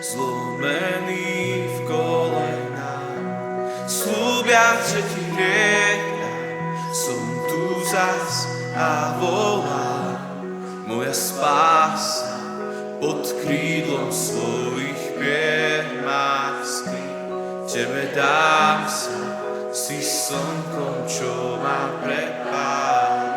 zlomený v kolenách. Sľúbiac, že ti hriech dám, som tu zas a volám. Moja spása pod krídlom svojich pier má skryť. Tebe dám sa, si slnkom, čo ma prepáli.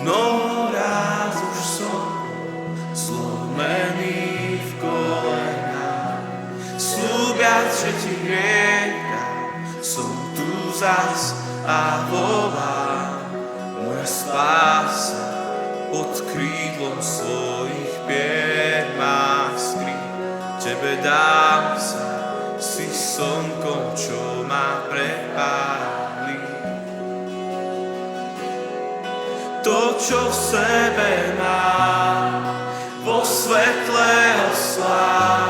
Mnoho ráz už som zlomený v kolenách, sľúbiac, že ti hriech dám, som tu zas a volám. Moja spása pod krídlom svojich pier má skryť. Tebe dám sa, si slnkom, čo ma prepáli. To, čo v sebe mám, vo svetle oslám.